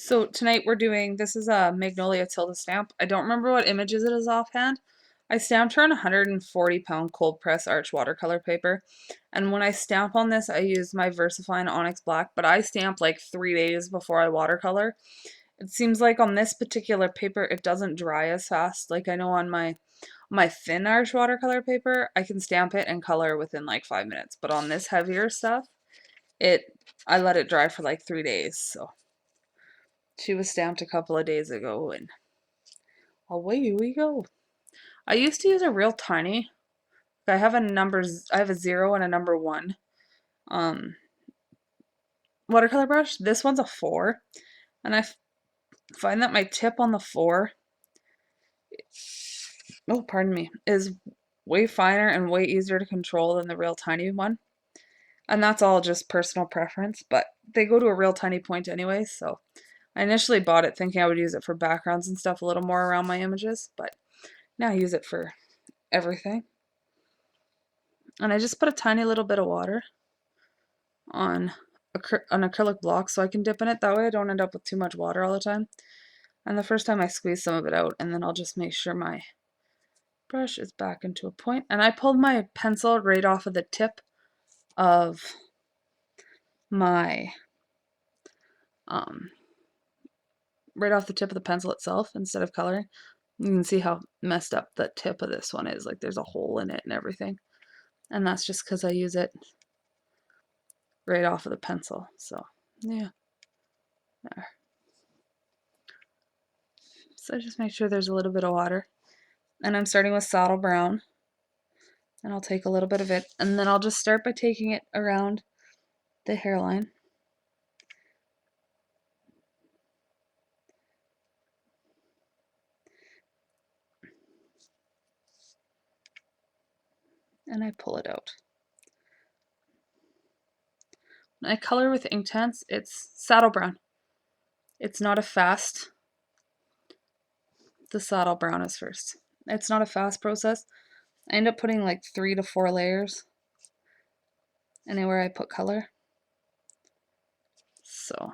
So tonight we're doing, this is a Magnolia Tilda stamp. I don't remember what images it is offhand. I stamped her on 140-pound cold press arch watercolor paper. And when I stamp on this, I use my VersaFine Onyx Black, but I stamp like 3 days before I watercolor. It seems like on this particular paper, it doesn't dry as fast. Like I know on my thin arch watercolor paper, I can stamp it and color within like 5 minutes. But on this heavier stuff, I let it dry for like 3 days, so. She was stamped a couple of days ago, and away we go. I used to use a real tiny. I have a 0 and a number 1 watercolor brush. This one's a 4, and I find that my tip on the 4, oh pardon me, is way finer and way easier to control than the real tiny one. And that's all just personal preference, but they go to a real tiny point anyway, so I initially bought it thinking I would use it for backgrounds and stuff a little more around my images, but now I use it for everything. And I just put a tiny little bit of water on an acrylic block so I can dip in it. That way I don't end up with too much water all the time. And the first time I squeeze some of it out, and then I'll just make sure my brush is back into a point. And I pulled my pencil right off of the tip of my right off the tip of the pencil itself instead of coloring. You can see how messed up the tip of this one is. Like there's a hole in it and everything. And that's just because I use it right off of the pencil. So yeah, there. So just make sure there's a little bit of water. And I'm starting with saddle brown. And I'll take a little bit of it. And then I'll just start by taking it around the hairline. And I pull it out. When I color with Inktense, it's saddle brown. It's not a fast. The saddle brown is first. It's not a fast process. I end up putting like 3 to 4 layers anywhere I put color. So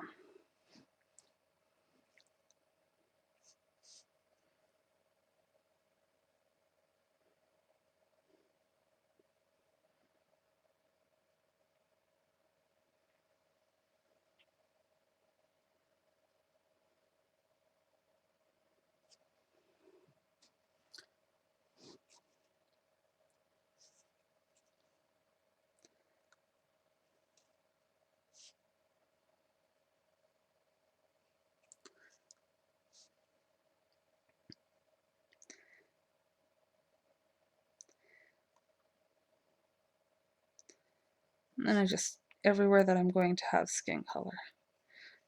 and then I just, everywhere that I'm going to have skin color.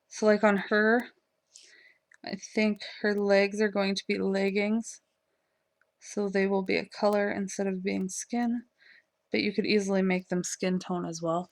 So like on her, I think her legs are going to be leggings. So they will be a color instead of being skin. But you could easily make them skin tone as well.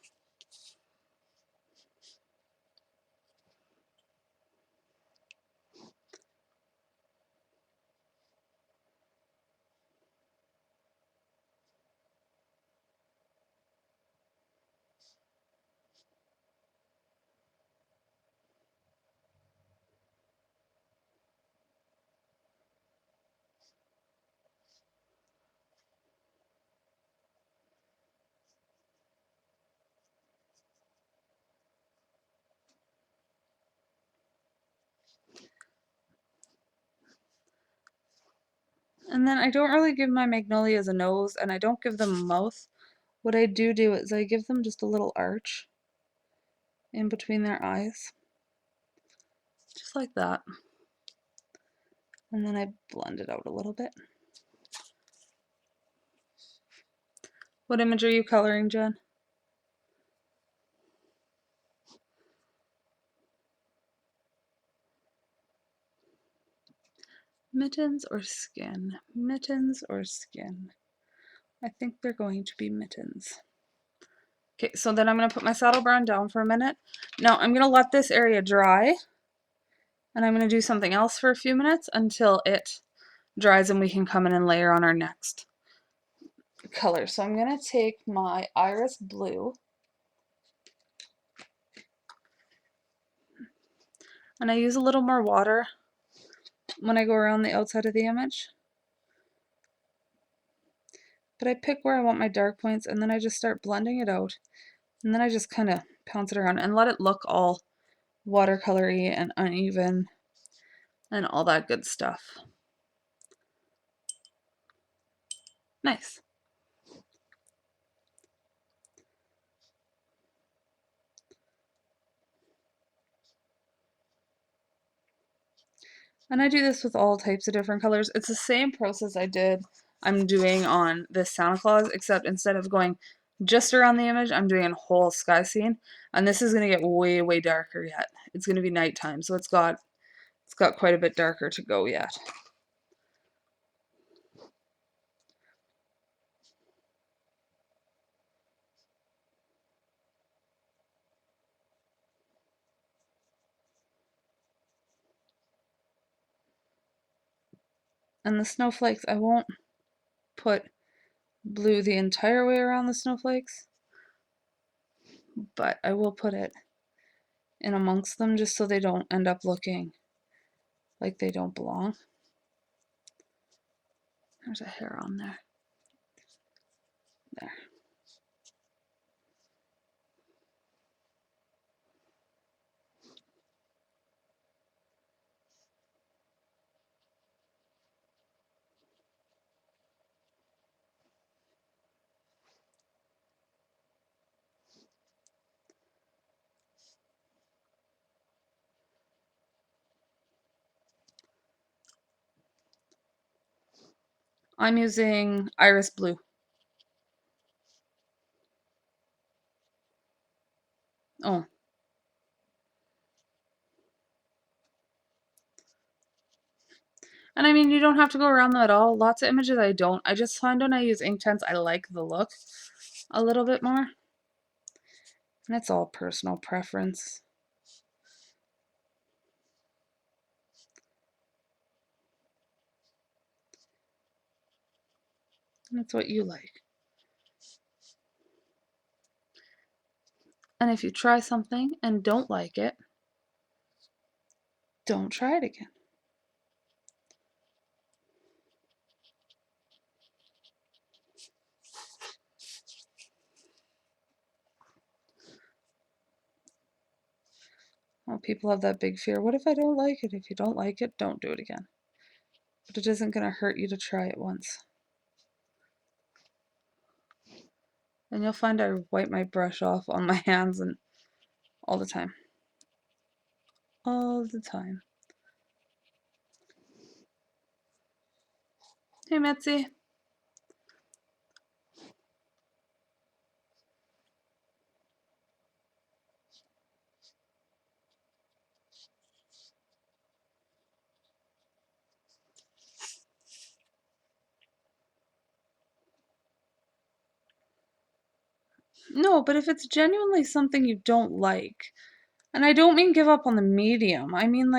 And then I don't really give my magnolias a nose, and I don't give them a mouth. What I do is I give them just a little arch in between their eyes. Just like that. And then I blend it out a little bit. What image are you coloring, Jen? Mittens or skin? Mittens or skin? I think they're going to be mittens. Okay, so then I'm going to put my saddle brown down for a minute. Now I'm going to let this area dry, and I'm going to do something else for a few minutes until it dries and we can come in and layer on our next color. So I'm going to take my iris blue. And I use a little more water when I go around the outside of the image. But I pick where I want my dark points, and then I just start blending it out. And then I just kind of pounce it around and let it look all watercolory and uneven and all that good stuff. Nice. And I do this with all types of different colors. It's the same process I'm doing on this Santa Claus, except instead of going just around the image, I'm doing a whole sky scene. And this is going to get way, way darker yet. It's going to be nighttime, so it's got quite a bit darker to go yet. And the snowflakes, I won't put blue the entire way around the snowflakes, but I will put it in amongst them just so they don't end up looking like they don't belong. There's a hair on there. There. I'm using iris blue. Oh. And I mean, you don't have to go around them at all. Lots of images I don't. I just find when I use Inktense, I like the look a little bit more. And it's all personal preference. And it's what you like. And if you try something and don't like it, don't try it again. Well, people have that big fear. What if I don't like it? If you don't like it, don't do it again. But it isn't going to hurt you to try it once. And you'll find I wipe my brush off on my hands and all the time. All the time. Hey, Mitzi. No, but if it's genuinely something you don't like, and I don't mean give up on the medium, I mean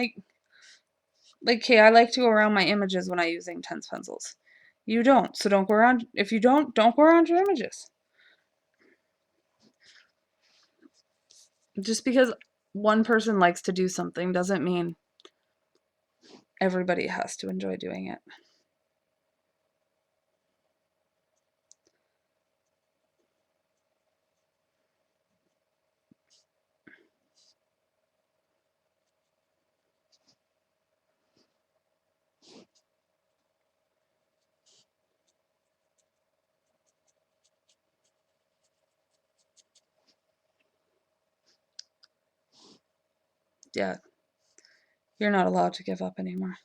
hey, I like to go around my images when I use Inktense pencils. You don't, so don't go around. If you don't go around your images. Just because one person likes to do something doesn't mean everybody has to enjoy doing it. Yeah, you're not allowed to give up anymore.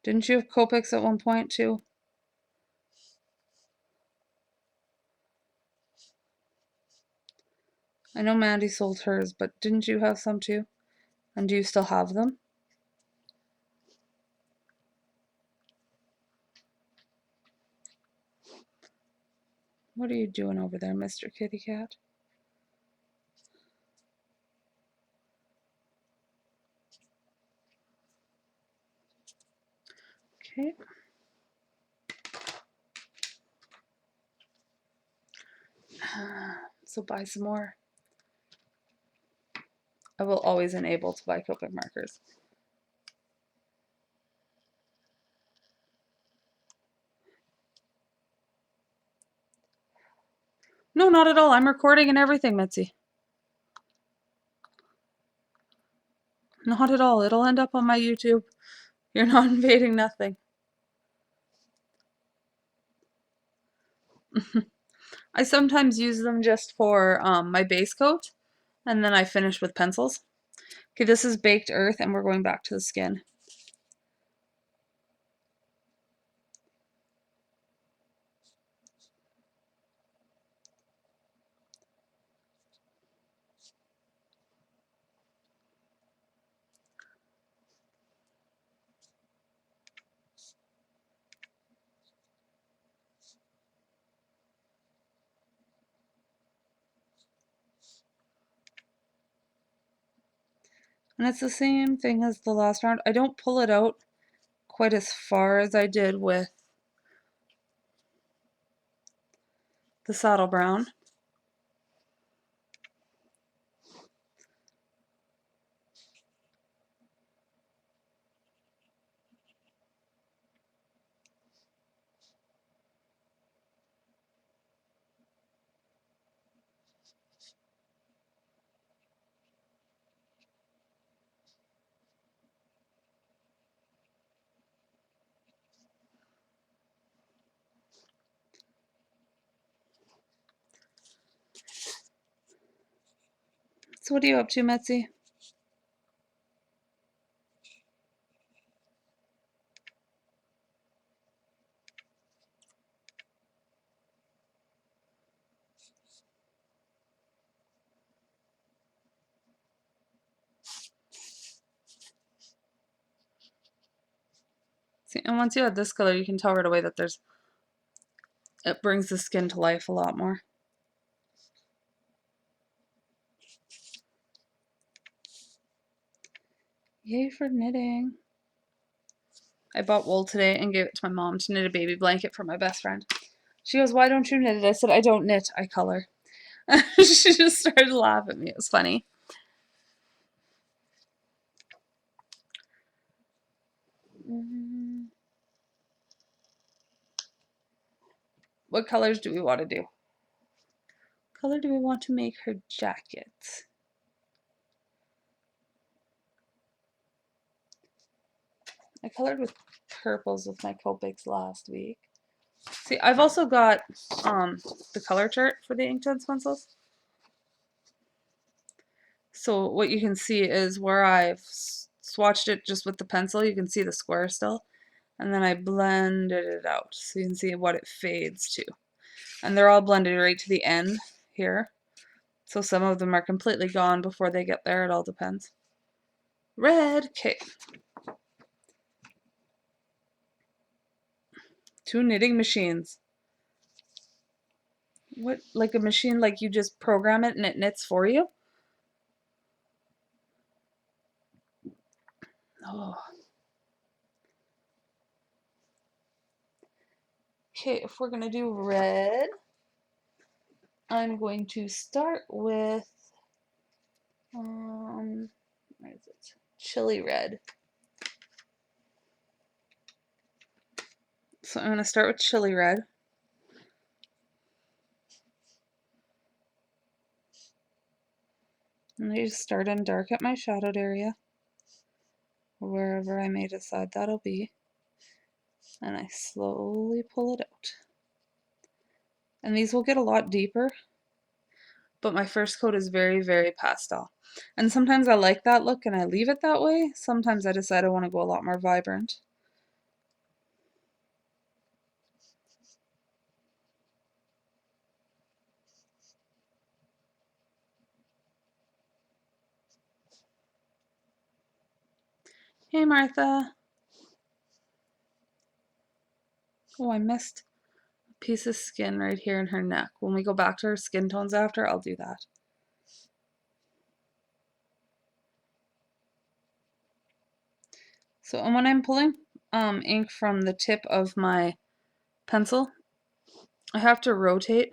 Didn't you have Copics at one point too? I know Mandy sold hers, but didn't you have some too? And do you still have them? What are you doing over there, Mr. Kitty Cat? Okay. So buy some more I will always enable to buy Copic markers. No, not at all. I'm recording and everything, Mitzi. Not at all. It'll end up on my YouTube. You're not invading nothing. I sometimes use them just for my base coat, and then I finish with pencils. Okay, this is Baked Earth, and we're going back to the skin. And it's the same thing as the last round. I don't pull it out quite as far as I did with the saddle brown. So what are you up to, Mitzi? See, and once you add this color, you can tell right away that it brings the skin to life a lot more. Yay for knitting. I bought wool today and gave it to my mom to knit a baby blanket for my best friend. She goes, "Why don't you knit it?" I said, "I don't knit, I color." She just started to laugh at me. It was funny. What colors do we want to do? What color do we want to make her jacket? I colored with purples with my Copics last week. See, I've also got the color chart for the Inktense pencils. So what you can see is where I've swatched it just with the pencil, you can see the square still. And then I blended it out so you can see what it fades to. And they're all blended right to the end here. So some of them are completely gone before they get there. It all depends. Red, okay. 2 knitting machines. What, like a machine like you just program it and it knits for you? Oh. Okay, if we're gonna do red, I'm going to start with where is it? Chili red. So I'm gonna start with chili red. And I just start and dark at my shadowed area, wherever I may decide that'll be. And I slowly pull it out. And these will get a lot deeper, but my first coat is very, very pastel. And sometimes I like that look and I leave it that way. Sometimes I decide I want to go a lot more vibrant. Hey, Martha. Oh, I missed a piece of skin right here in her neck. When we go back to her skin tones after, I'll do that. So, and when I'm pulling ink from the tip of my pencil, I have to rotate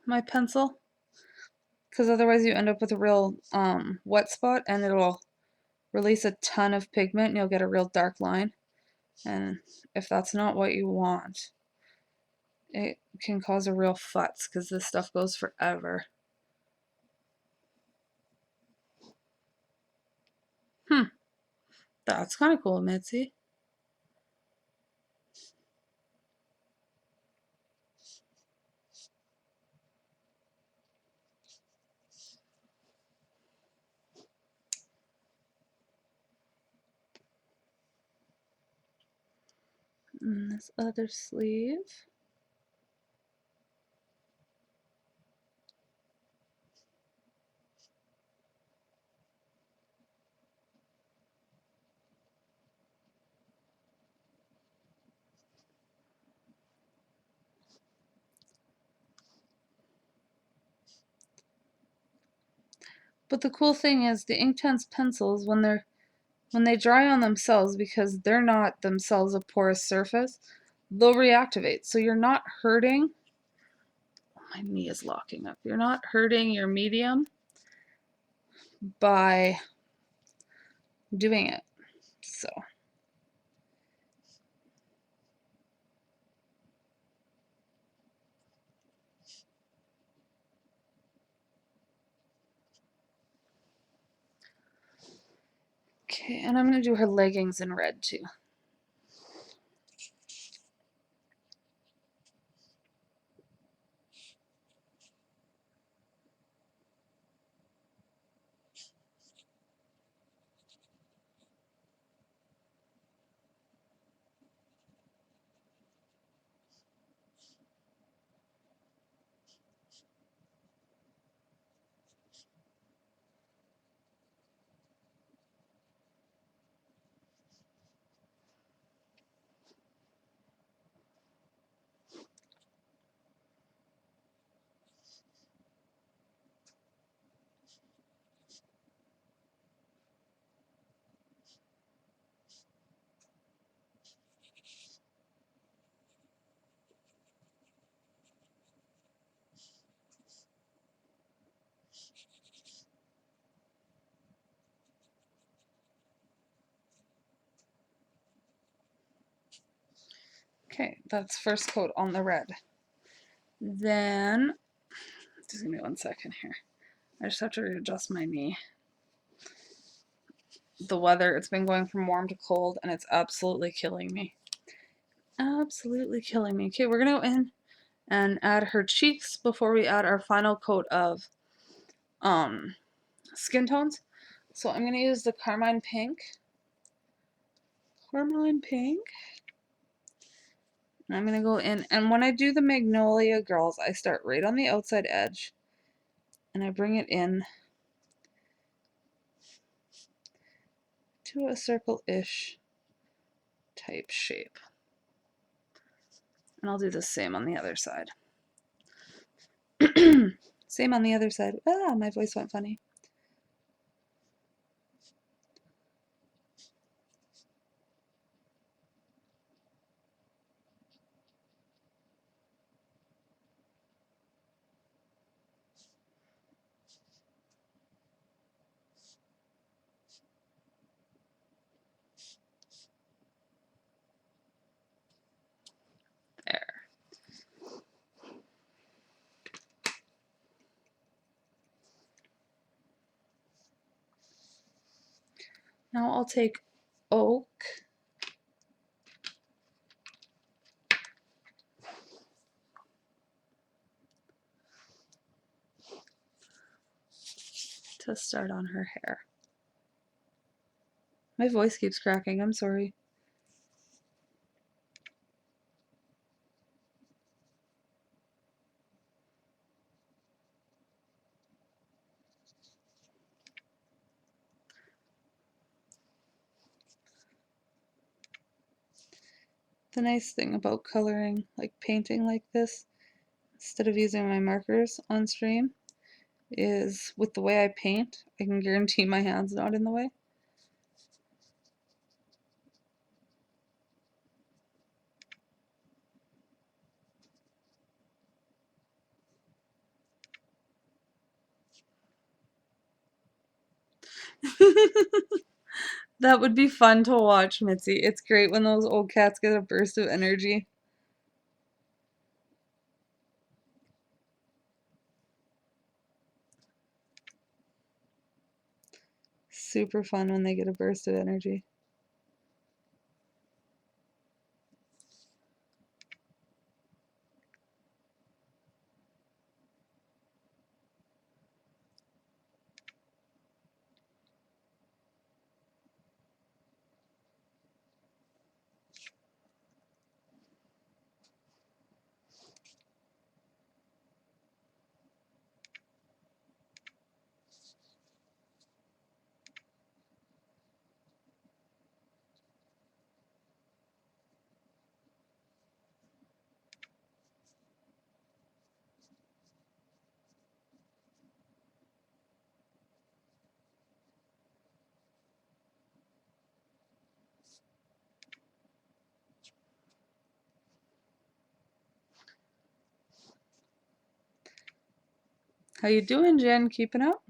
my pencil because otherwise you end up with a real wet spot and it'll release a ton of pigment and you'll get a real dark line. And if that's not what you want, it can cause a real futz because this stuff goes forever. That's kind of cool, Mitzi. And this other sleeve. But the cool thing is the Inktense pencils, when they dry on themselves, because they're not themselves a porous surface, they'll reactivate. So you're not hurting. My knee is locking up. You're not hurting your medium by doing it. So okay, and I'm going to do her leggings in red too. Okay, that's first coat on the red. Then, just give me 1 second here. I just have to readjust my knee. The weather, it's been going from warm to cold and it's absolutely killing me. Absolutely killing me. Okay, we're gonna go in and add her cheeks before we add our final coat of skin tones. So I'm gonna use the Carmine Pink. And I'm gonna go in, and when I do the Magnolia girls, I start right on the outside edge and I bring it in to a circle-ish type shape. And I'll do the same on the other side. Same on the other side. Ah, my voice went funny. There. Now I'll take oak to start on her hair. My voice keeps cracking, I'm sorry. The nice thing about coloring, like painting like this, instead of using my markers on stream, is with the way I paint, I can guarantee my hand's not in the way. That would be fun to watch, Mitzi. It's great when those old cats get a burst of energy. Super fun when they get a burst of energy. How you doing, Jen? Keeping up?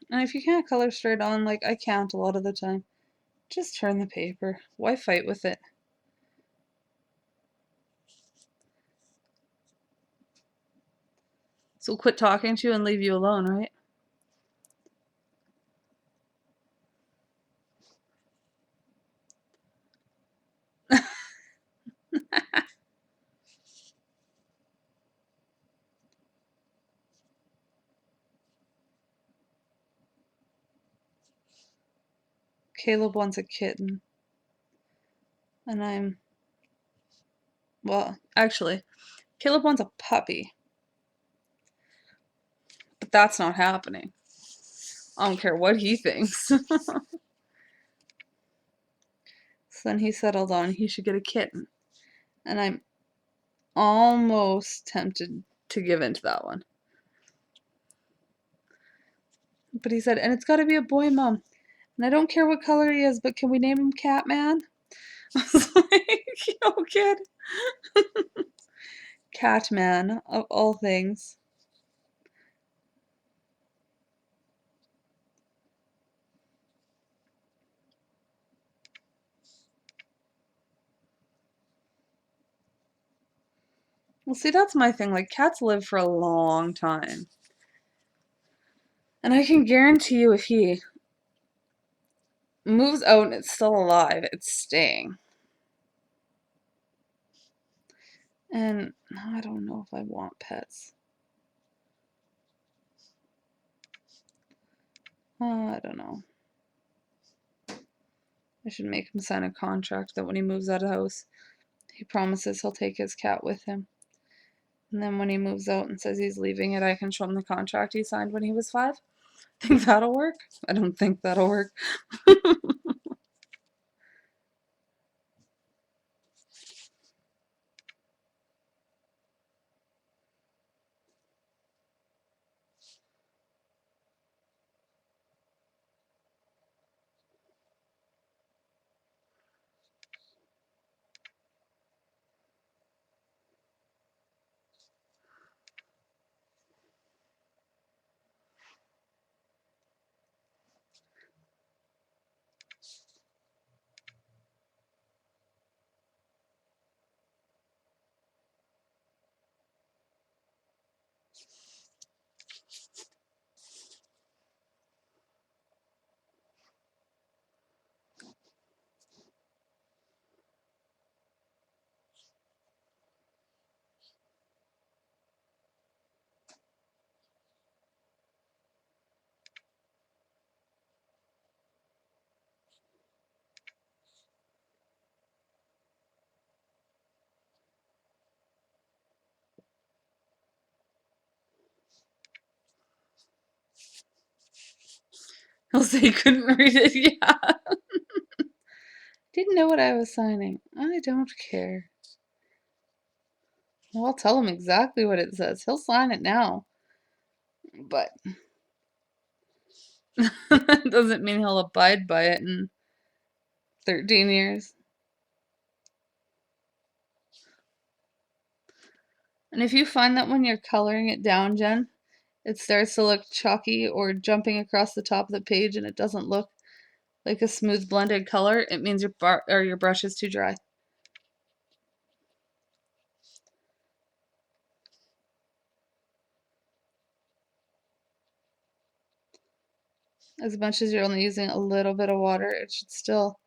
And if you can't color straight on, like I can't a lot of the time, just turn the paper. Why fight with it? So we'll quit talking to you and leave you alone, right? Caleb wants a kitten. And well, actually, Caleb wants a puppy. But that's not happening. I don't care what he thinks. So then he settled on he should get a kitten. And I'm almost tempted to give in to that one. But he said, and it's got to be a boy, Mom. And I don't care what color he is, but can we name him Catman? I was like, yo, kid. Catman, of all things. Well, see, that's my thing. Like, cats live for a long time. And I can guarantee you if he moves out and it's still alive, it's staying. And I don't know if I want pets. I don't know. I should make him sign a contract that when he moves out of the house, he promises he'll take his cat with him. And then when he moves out and says he's leaving it, I can show him the contract he signed when he was 5. Think that'll work? I don't think that'll work. He'll say he couldn't read it. Yeah. Didn't know what I was signing. I don't care. Well, I'll tell him exactly what it says. He'll sign it now. But that doesn't mean he'll abide by it in 13 years. And if you find that when you're coloring it down, Jen, it starts to look chalky or jumping across the top of the page and it doesn't look like a smooth blended color, it means your brush is too dry. As much as you're only using a little bit of water, it should still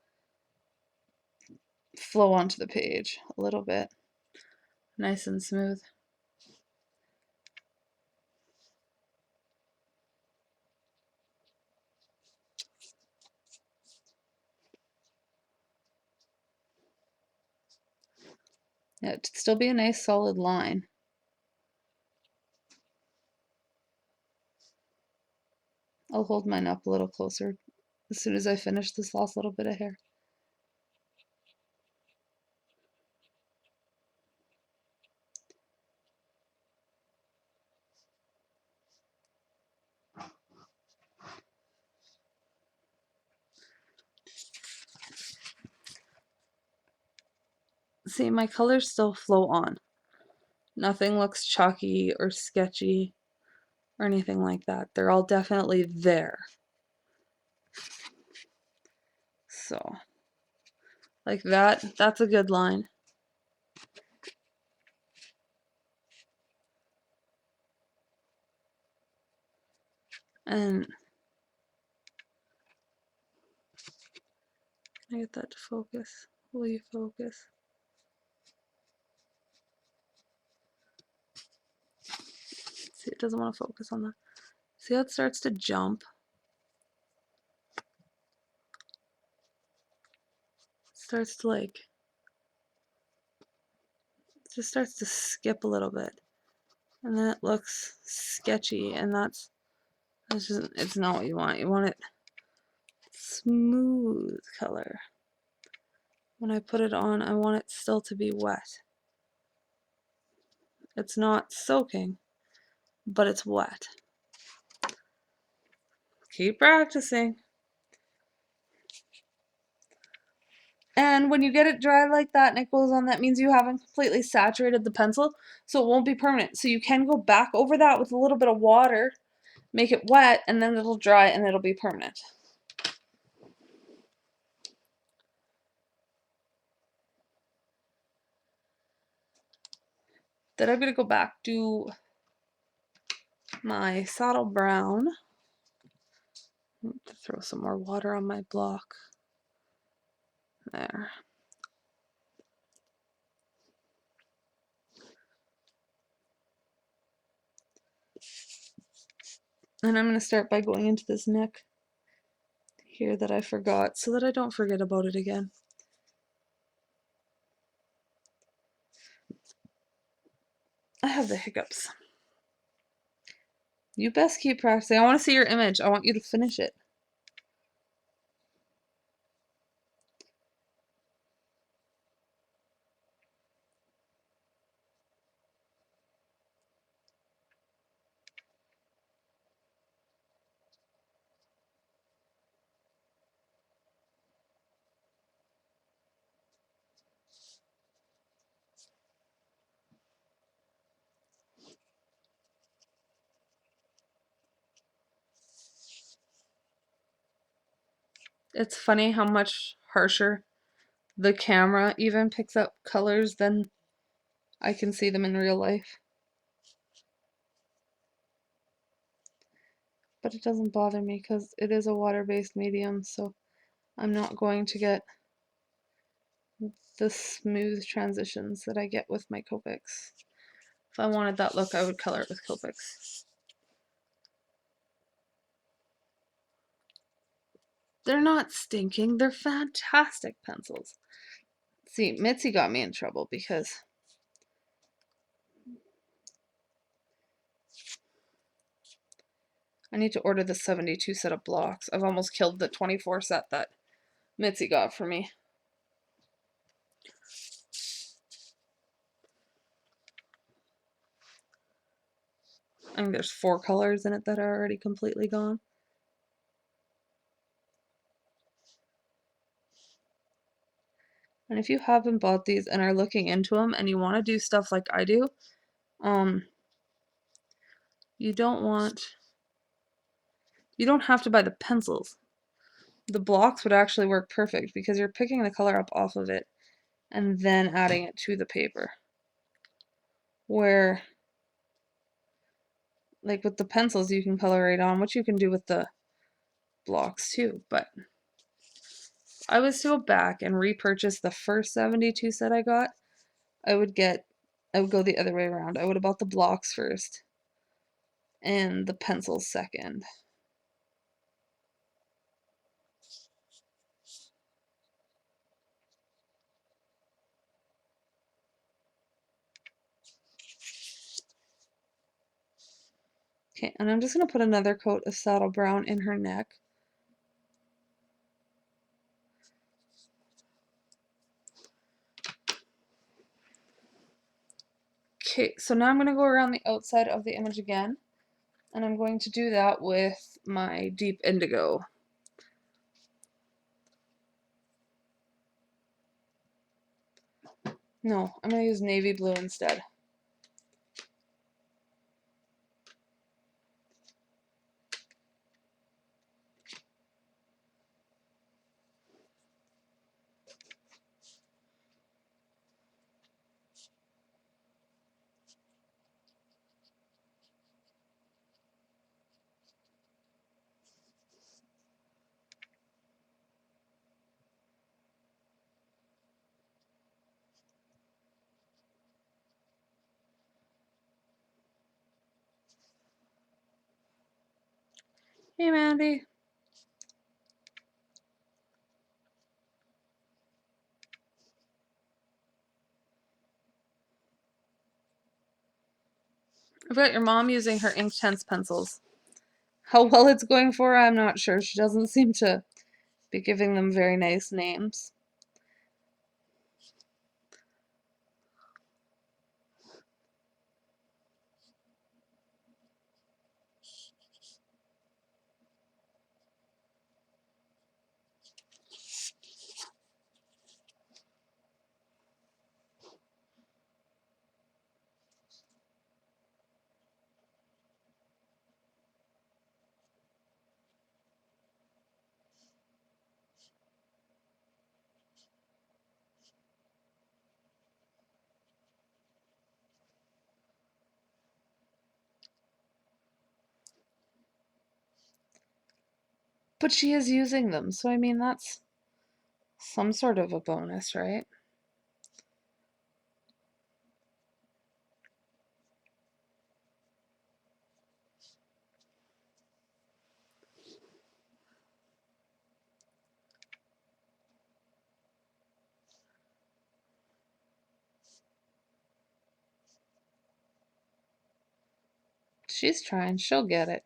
flow onto the page a little bit. Nice and smooth. Yeah, it'd still be a nice solid line. I'll hold mine up a little closer as soon as I finish this last little bit of hair. See, my colors still flow on. Nothing looks chalky or sketchy or anything like that. They're all definitely there. So, like that, that's a good line. And can I get that to focus? Will you focus? See, it doesn't want to focus on that. See how it starts to jump? It starts to like, it just starts to skip a little bit. And then it looks sketchy, and that's just, it's not what you want. You want it smooth color. When I put it on, I want it still to be wet. It's not soaking, but it's wet. Keep practicing. And when you get it dry like that and it goes on, that means you haven't completely saturated the pencil, so it won't be permanent. So you can go back over that with a little bit of water, make it wet, and then it'll dry and it'll be permanent. Then I'm going to go back to my saddle brown. To throw some more water on my block. There. And I'm going to start by going into this neck here that I forgot so that I don't forget about it again. I have the hiccups. You best keep practicing. I want to see your image. I want you to finish it. It's funny how much harsher the camera even picks up colors than I can see them in real life. But it doesn't bother me because it is a water-based medium, so I'm not going to get the smooth transitions that I get with my Copics. If I wanted that look, I would color it with Copics. They're not stinking, they're fantastic pencils. See, Mitzi got me in trouble because I need to order the 72 set of blocks. I've almost killed the 24 set that Mitzi got for me. I think there's 4 colors in it that are already completely gone. And if you haven't bought these and are looking into them and you want to do stuff like I do, you don't have to buy the pencils. The blocks would actually work perfect because you're picking the color up off of it and then adding it to the paper. Where, like with the pencils, you can color right on, which you can do with the blocks too. But I was to go back and repurchase the first 72 set I got, I would go the other way around. I would have bought the blocks first and the pencils second. Okay, and I'm just going to put another coat of saddle brown in her neck. Okay, so now I'm going to go around the outside of the image again, and I'm going to do that with my deep indigo. No, I'm going to use navy blue instead. Hey, Mandy. I've got your mom using her Inktense pencils. How well it's going for her, I'm not sure. She doesn't seem to be giving them very nice names. But she is using them, so I mean, that's some sort of a bonus, right? She's trying. She'll get it.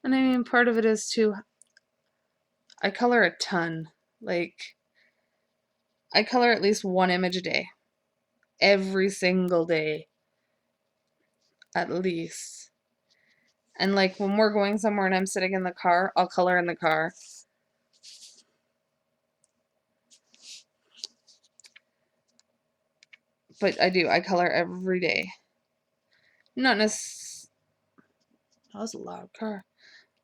And I mean, part of it is too, I color a ton. Like, I color at least one image a day. Every single day. At least. And like when we're going somewhere and I'm sitting in the car, I'll color in the car. But I color every day. Not necessarily, that was a loud car.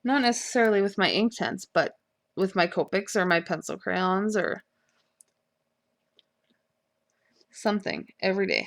Not necessarily with my Inktense, but with my Copics or my pencil crayons or something every day.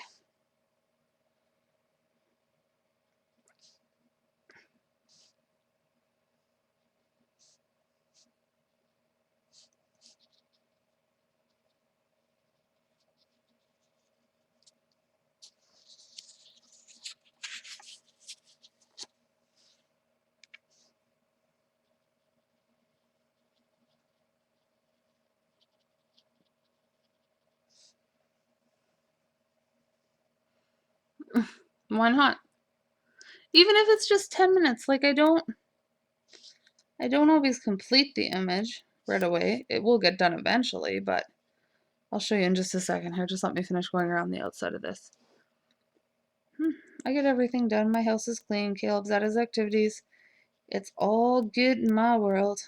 Why not? Even if it's just 10 minutes, like I don't I don't always complete the image right away. It will get done eventually, but I'll show you in just a second here. Just let me finish going around the outside of this. I get everything done. My house is clean. Caleb's at his activities. It's all good in my world.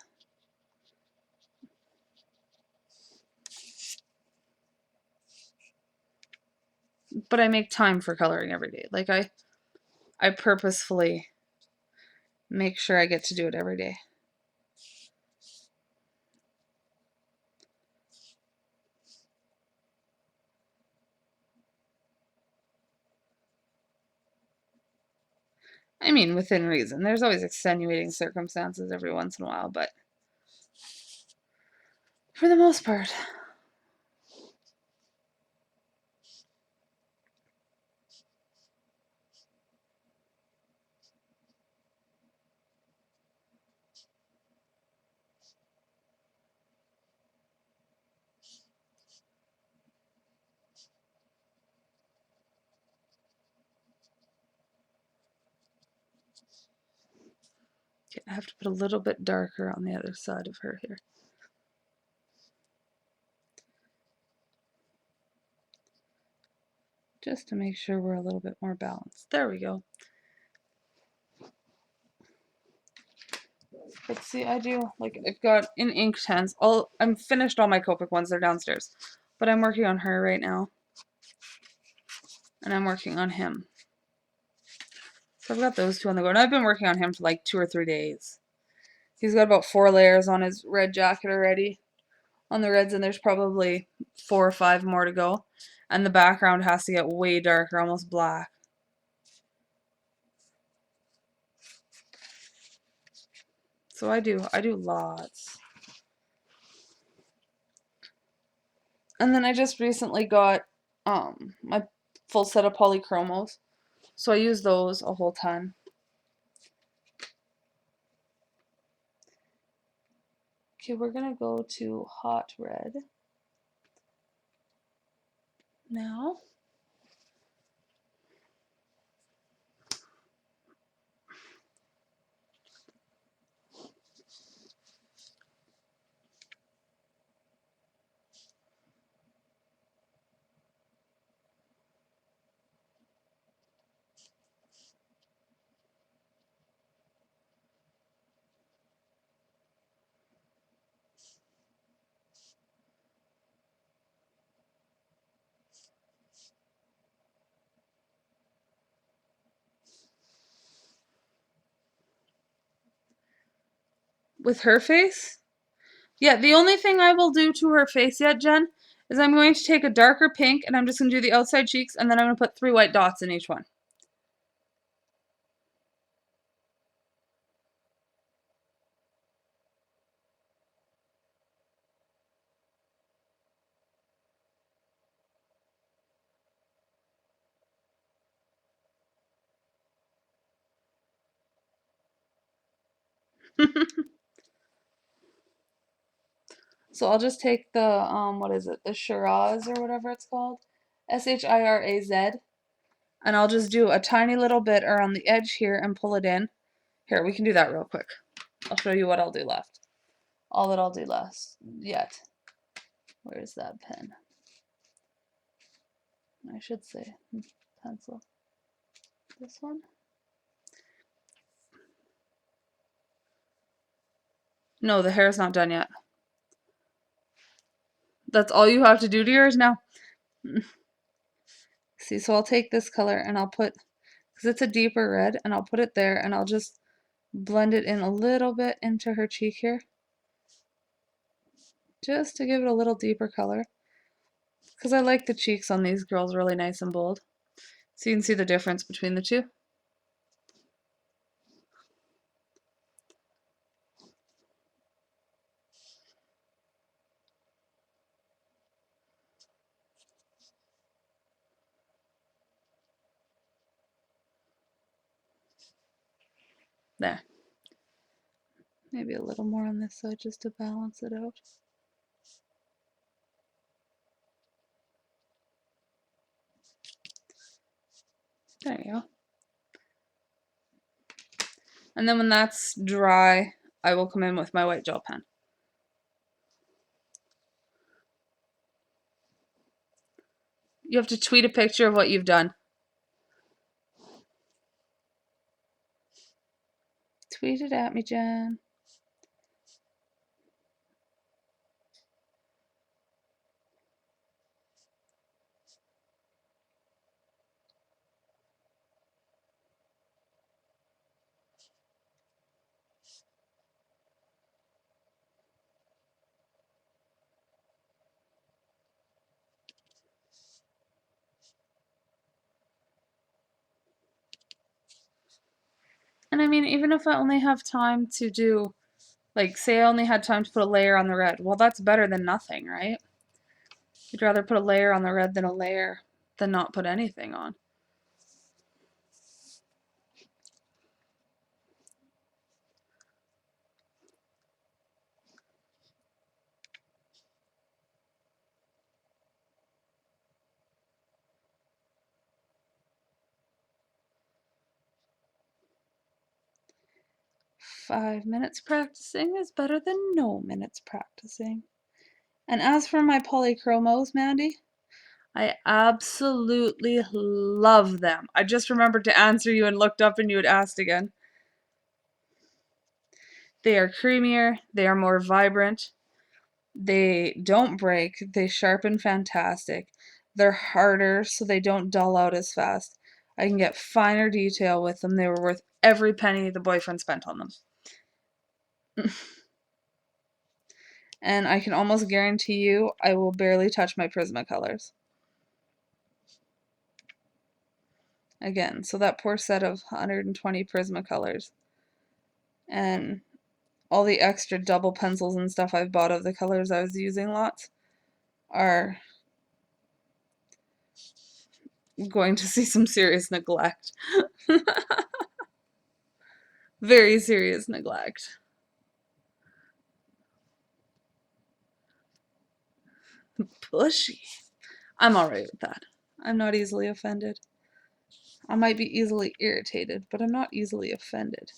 But I make time for coloring every day. Like I purposefully make sure I get to do it every day. I mean, within reason. There's always extenuating circumstances every once in a while, but for the most part. Okay, I have to put a little bit darker on the other side of her here. Just to make sure we're a little bit more balanced. There we go. But see, I do, like, I've got in Inktense, I'm finished all my Copic ones, they're downstairs. But I'm working on her right now. And I'm working on him. So I've got those two on the go. And I've been working on him for like 2 or 3 days. He's got about 4 layers on his red jacket already. On the reds, and there's probably 4 or 5 more to go. And the background has to get way darker, almost black. So I do lots. And then I just recently got my full set of Polychromos. So I use those a whole ton. Okay, we're gonna go to hot red now. With her face? Yeah, the only thing I will do to her face yet, Jen, is I'm going to take a darker pink and I'm just going to do the outside cheeks and then I'm going to put 3 white dots in each one. So I'll just take the, what is it, the Shiraz or whatever it's called, Shiraz, and I'll just do a tiny little bit around the edge here and pull it in. Here, we can do that real quick. I'll show you what I'll do left. All that I'll do last yet. Where's that pen? I should say pencil. This one? No, the hair's not done yet. That's all you have to do to yours now. See, so I'll take this color and I'll put, because it's a deeper red, and I'll put it there and I'll just blend it in a little bit into her cheek here. Just to give it a little deeper color. Because I like the cheeks on these girls really nice and bold. So you can see the difference between the two. There. Maybe a little more on this side just to balance it out. There you go. And then when that's dry, I will come in with my white gel pen. You have to tweet a picture of what you've done. Tweet it at me, Jen. And I mean, even if I only have time to do, like, say I only had time to put a layer on the red, well, that's better than nothing, right? You'd rather put a layer on the red than a layer than not put anything on. Five minutes practicing is better than no minutes practicing. And as for my Polychromos, Mandy, I absolutely love them. I just remembered to answer you and looked up and you had asked again. They are creamier, they are more vibrant, they don't break, they sharpen fantastic. They're harder so they don't dull out as fast. I can get finer detail with them. They were worth every penny the boyfriend spent on them. And I can almost guarantee you I will barely touch my Prismacolors. Again, so that poor set of 120 Prismacolors. And all the extra double pencils and stuff I've bought of the colors I was using lots are going to see some serious neglect. Very serious neglect. Pushy. I'm alright with that. I'm not easily offended. I might be easily irritated, but I'm not easily offended.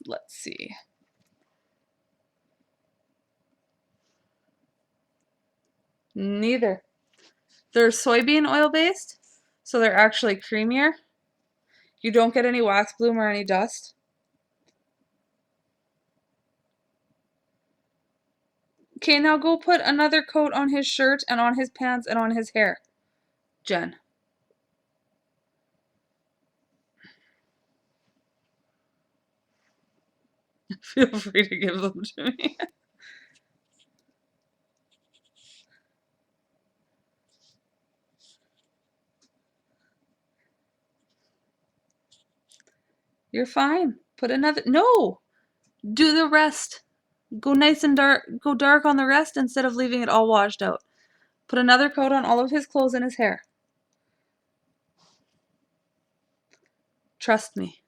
Let's see. Neither. They're soybean oil based, so they're actually creamier. You don't get any wax bloom or any dust. Okay, now go put another coat on his shirt and on his pants and on his hair, Jen. Feel free to give them to me. You're fine. Put another. No! Do the rest. Go nice and dark. Go dark on the rest instead of leaving it all washed out. Put another coat on all of his clothes and his hair. Trust me.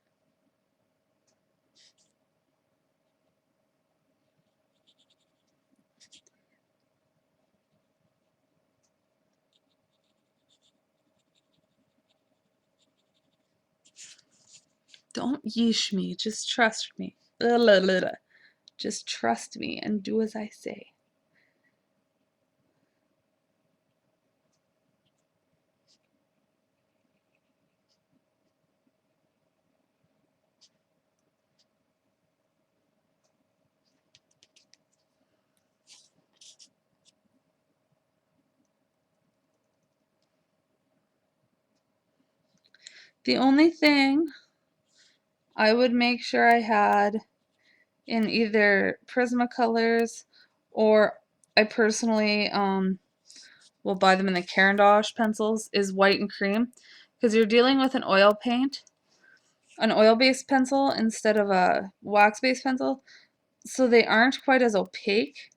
Don't yeesh me. Just trust me. Just trust me and do as I say. The only thing I would make sure I had in either Prismacolors or I personally will buy them in the Caran d'Ache pencils is white and cream, because you're dealing with an oil paint, an oil-based pencil instead of a wax-based pencil, so they aren't quite as opaque.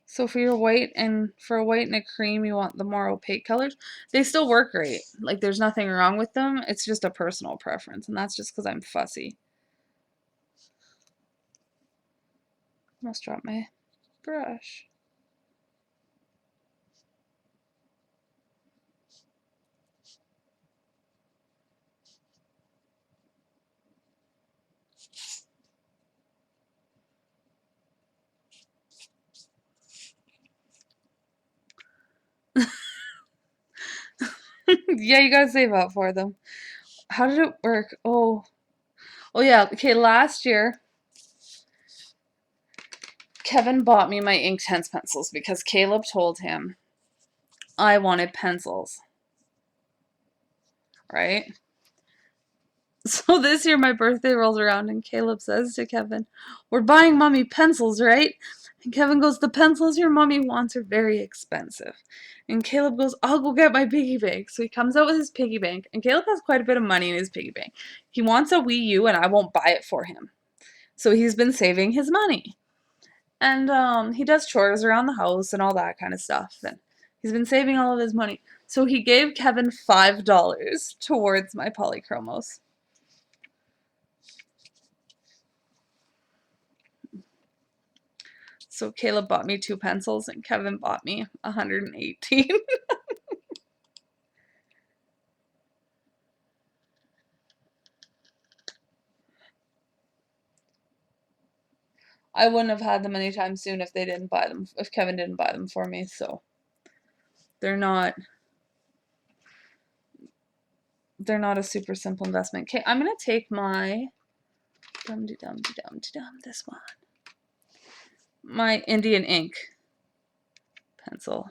So for your white and for a white and a cream, you want the more opaque colors. They still work great. Like, there's nothing wrong with them. It's just a personal preference, and that's just because I'm fussy. Almost dropped my brush. Yeah, you gotta save up for them. How did it work? Oh, yeah. Okay, last year Kevin bought me my Inktense pencils because Caleb told him I wanted pencils, right? So this year my birthday rolls around and Caleb says to Kevin, "We're buying mommy pencils, right?" And Kevin goes, "The pencils your mommy wants are very expensive." And Caleb goes, "I'll go get my piggy bank." So he comes out with his piggy bank, and Caleb has quite a bit of money in his piggy bank. He wants a Wii U and I won't buy it for him. So he's been saving his money. And he does chores around the house and all that kind of stuff. And he's been saving all of his money. So he gave Kevin $5 towards my Polychromos. So Caleb bought me 2 pencils and Kevin bought me 118. I wouldn't have had them anytime soon if if Kevin didn't buy them for me. So they're not a super simple investment. Okay, I'm gonna take my this one, my Indian ink pencil.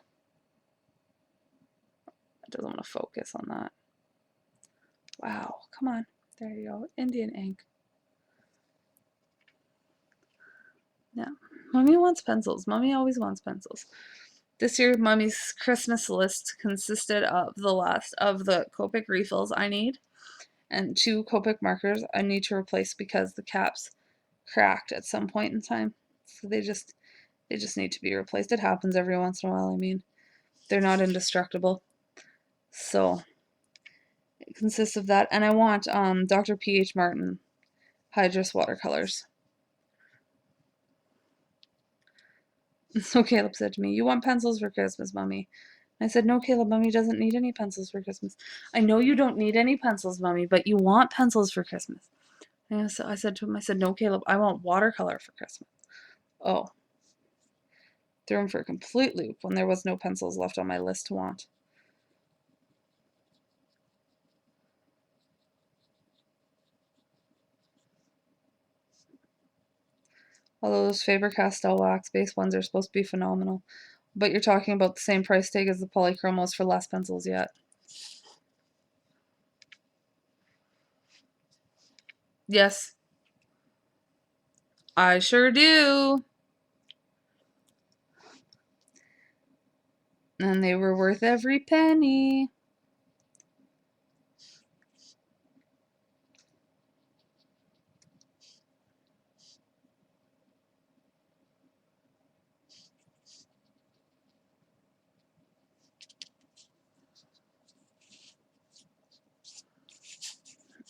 It doesn't want to focus on that. Wow, come on. There you go. Indian ink. Yeah. Mommy wants pencils. Mommy always wants pencils. This year, Mommy's Christmas list consisted of the last of the Copic refills I need and 2 Copic markers I need to replace because the caps cracked at some point in time. So they just need to be replaced. It happens every once in a while. I mean, they're not indestructible. So it consists of that, and I want Dr. P.H. Martin Hydrus watercolors. So Caleb said to me, "You want pencils for Christmas, Mommy?" I said, "No, Caleb, Mommy doesn't need any pencils for Christmas." "I know you don't need any pencils, Mommy, but you want pencils for Christmas." And so I said to him, "No, Caleb, I want watercolor for Christmas." Oh, threw him for a complete loop when there was no pencils left on my list to want. Although those Faber-Castell wax-based ones are supposed to be phenomenal. But you're talking about the same price tag as the Polychromos for less pencils yet. Yes, I sure do. And they were worth every penny.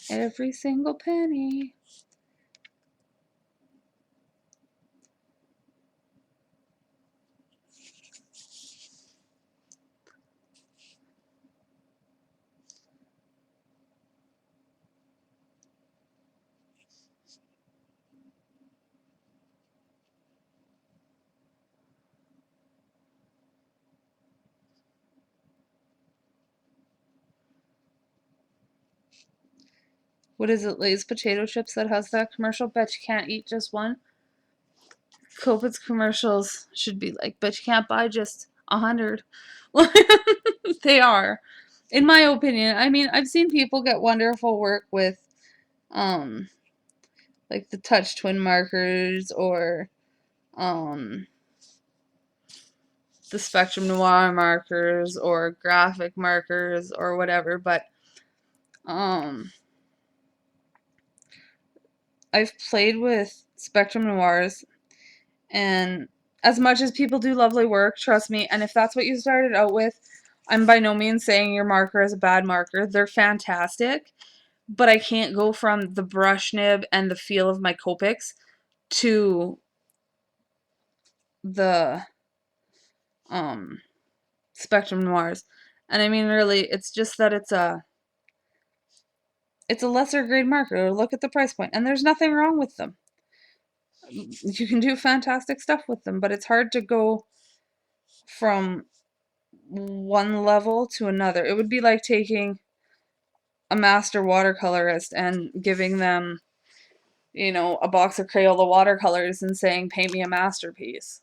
Every single penny. What is it, Lay's potato chips that has that commercial? Bet you can't eat just one. Copics commercials should be like, bet you can't buy just 100. They are, in my opinion. I mean, I've seen people get wonderful work with, um, like the touch twin markers or, um, the Spectrum Noir markers or graphic markers or whatever, but, I've played with Spectrum Noirs, and as much as people do lovely work, trust me, and if that's what you started out with, I'm by no means saying your marker is a bad marker. They're fantastic, but I can't go from the brush nib and the feel of my Copics to the Spectrum Noirs. And I mean, really, it's just that it's a lesser grade marker. Look at the price point, and there's nothing wrong with them. You can do fantastic stuff with them, but it's hard to go from one level to another. It would be like taking a master watercolorist and giving them, you know, a box of Crayola watercolors and saying, paint me a masterpiece.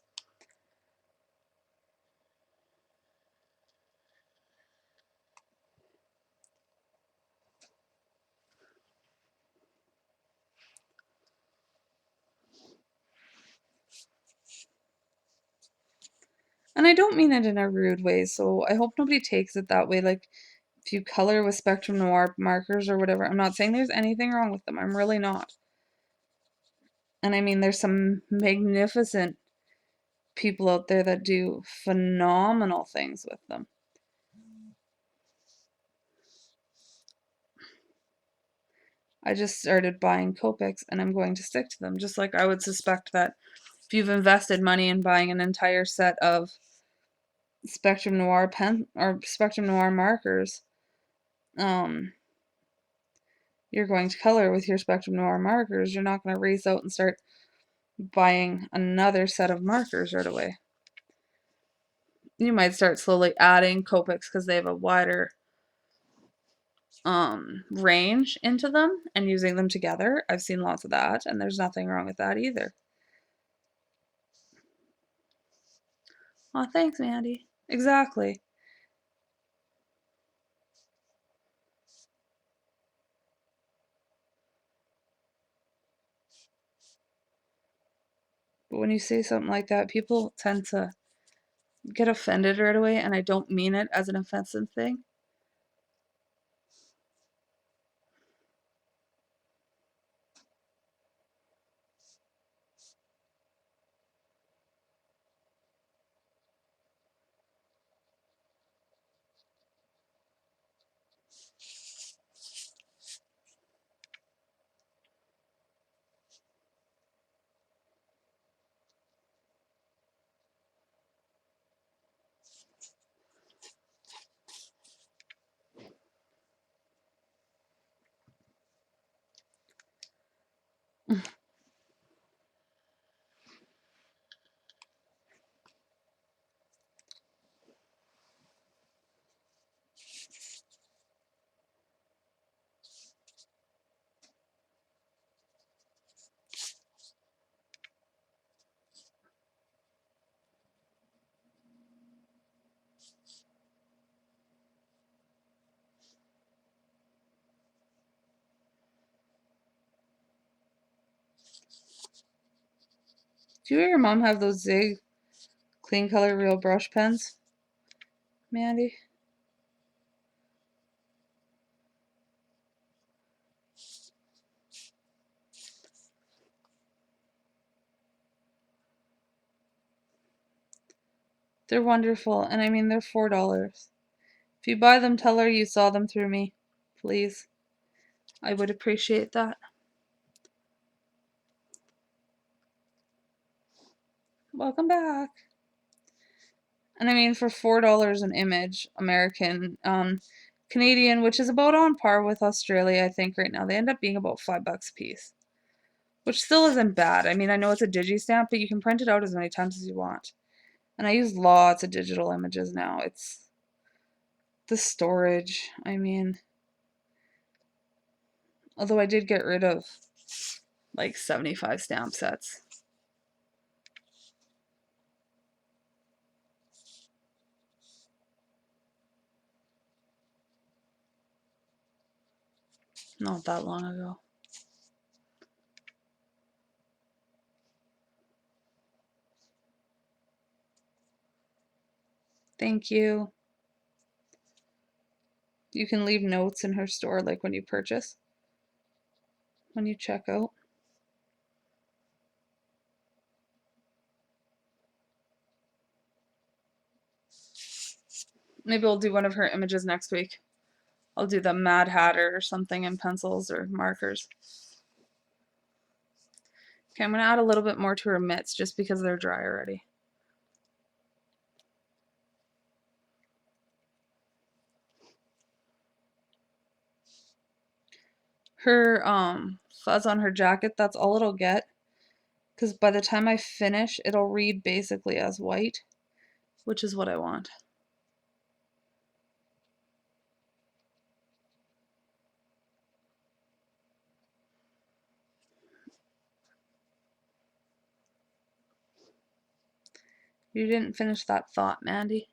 And I don't mean it in a rude way, so I hope nobody takes it that way. Like, if you color with Spectrum Noir markers or whatever, I'm not saying there's anything wrong with them. I'm really not. And I mean, there's some magnificent people out there that do phenomenal things with them. I just started buying Copics and I'm going to stick to them, just like I would suspect that if you've invested money in buying an entire set of Spectrum Noir pen or Spectrum Noir markers, you're going to color with your Spectrum Noir markers. You're not going to race out and start buying another set of markers right away. You might start slowly adding Copics because they have a wider range into them and using them together. I've seen lots of that, and there's nothing wrong with that either. Oh, thanks, Mandy. Exactly. But when you say something like that, people tend to get offended right away, and I don't mean it as an offensive thing. Do you or your mom have those Zig Clean Color Real brush pens, Mandy? They're wonderful, and I mean, they're $4. If you buy them, tell her you saw them through me, please. I would appreciate that. Welcome back. And I mean, for $4 an image, American, Canadian, which is about on par with Australia, I think right now, they end up being about $5 a piece, which still isn't bad. I mean, I know it's a digi-stamp, but you can print it out as many times as you want. And I use lots of digital images now. It's the storage. I mean, although I did get rid of like 75 stamp sets. Not that long ago. Thank you. You can leave notes in her store, like when you purchase, when you check out. Maybe we'll do one of her images next week. I'll do the Mad Hatter or something in pencils or markers. Okay, I'm going to add a little bit more to her mitts just because they're dry already. Her fuzz on her jacket, that's all it'll get, because by the time I finish, it'll read basically as white, which is what I want. You didn't finish that thought, Mandy.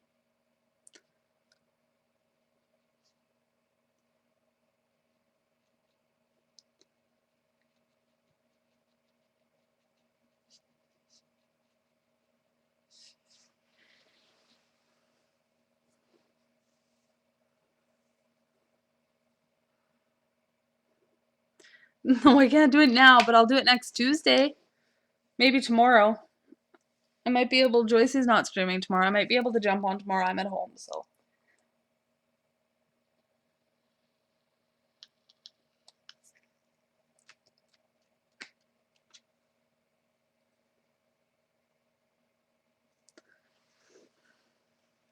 No, I can't do it now, but I'll do it next Tuesday. Maybe tomorrow. I might be able, Joycey's not streaming tomorrow. I might be able to jump on tomorrow. I'm at home, so.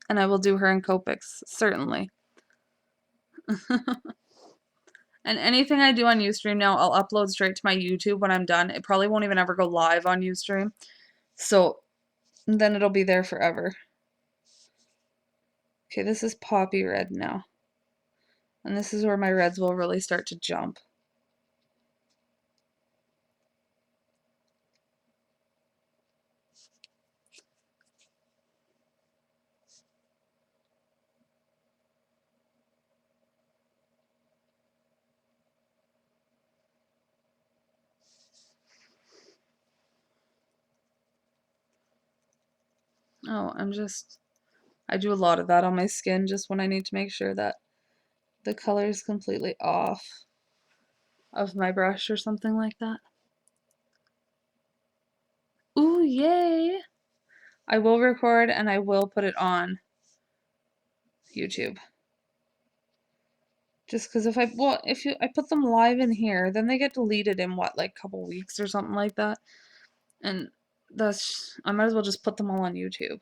And I will do her in Copics, certainly. And anything I do on Ustream now, I'll upload straight to my YouTube when I'm done. It probably won't even ever go live on Ustream. So then it'll be there forever. Okay, this is poppy red now. And this is where my reds will really start to jump. Oh, I do a lot of that on my skin just when I need to make sure that the color is completely off of my brush or something like that. Ooh, yay! I will record and I will put it on YouTube. Just because if I put them live in here, then they get deleted in what, like a couple weeks or something like that. And I might as well just put them all on YouTube.